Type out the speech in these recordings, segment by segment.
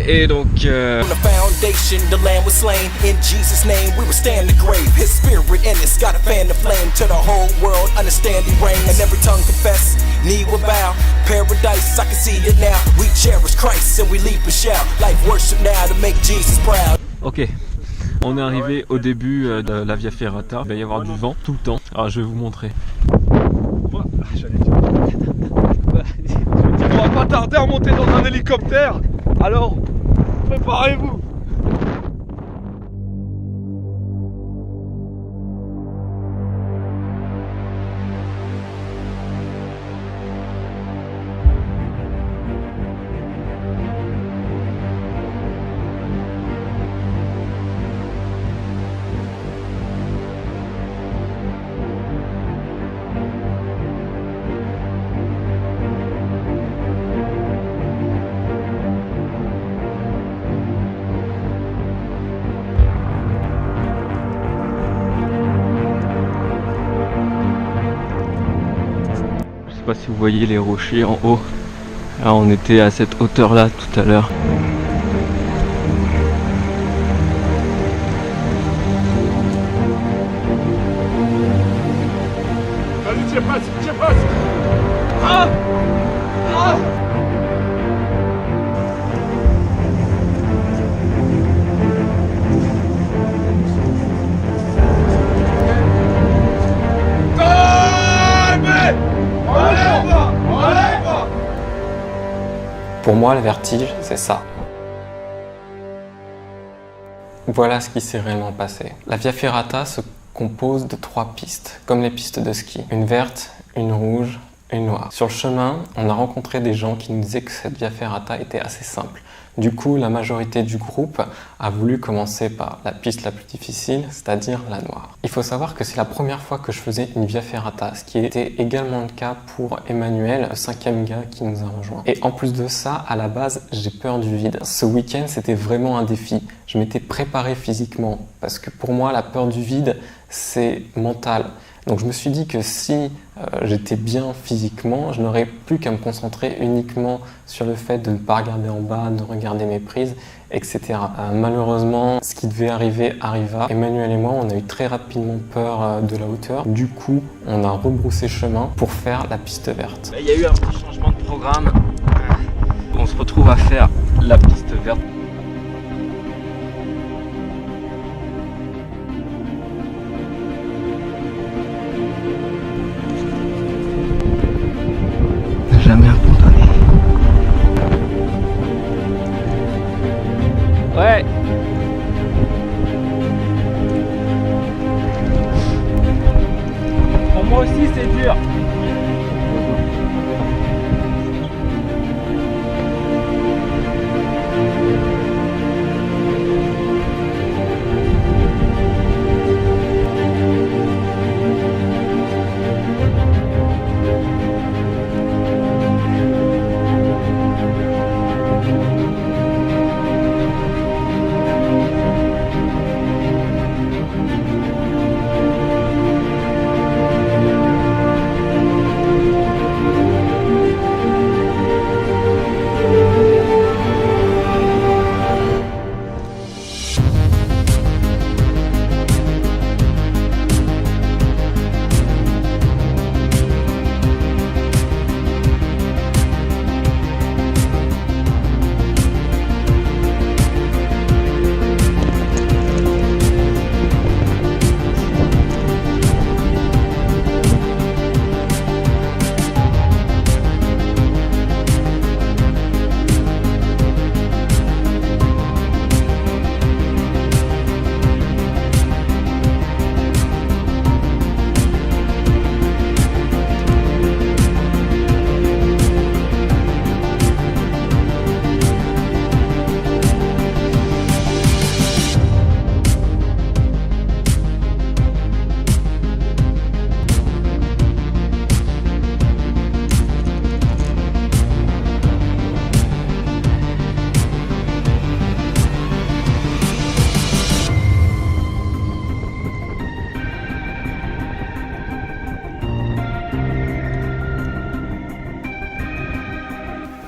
et donc ok, on est arrivé au début de la Via Ferrata. Il va y avoir du vent tout le temps. Alors je vais vous montrer. On va pas tarder à monter dans un hélicoptère. Alors, préparez-vous. Je sais pas si vous voyez les rochers en haut. Là, on était à cette hauteur là tout à l'heure. Vas-y, tiens pas. Ah ah. Pour moi, le vertige, c'est ça. Voilà ce qui s'est réellement passé. La Via Ferrata se compose de 3 pistes, comme les pistes de ski. Une verte, une rouge, une noire. Sur le chemin, on a rencontré des gens qui nous disaient que cette Via Ferrata était assez simple. Du coup, la majorité du groupe a voulu commencer par la piste la plus difficile, c'est-à-dire la noire. Il faut savoir que c'est la première fois que je faisais une Via Ferrata, ce qui était également le cas pour Emmanuel, le 5e gars qui nous a rejoint. Et en plus de ça, à la base, j'ai peur du vide. Ce week-end, c'était vraiment un défi. Je m'étais préparé physiquement, parce que pour moi, la peur du vide, c'est mental. Donc je me suis dit que si j'étais bien physiquement, je n'aurais plus qu'à me concentrer uniquement sur le fait de ne pas regarder en bas, de regarder mes prises, etc. Malheureusement, ce qui devait arriver arriva. Emmanuel et moi, on a eu très rapidement peur de la hauteur. Du coup, on a rebroussé chemin pour faire la piste verte. Il y a eu un petit changement de programme. On se retrouve à faire la piste verte. Jamais abandonné. Ouais. Pour moi aussi c'est dur.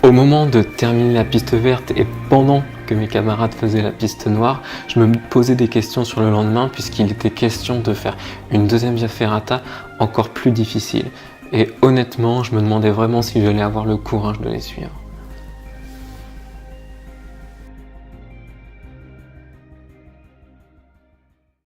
Au moment de terminer la piste verte et pendant que mes camarades faisaient la piste noire, je me posais des questions sur le lendemain puisqu'il était question de faire une deuxième Via Ferrata encore plus difficile. Et honnêtement, je me demandais vraiment si j'allais avoir le courage de les suivre.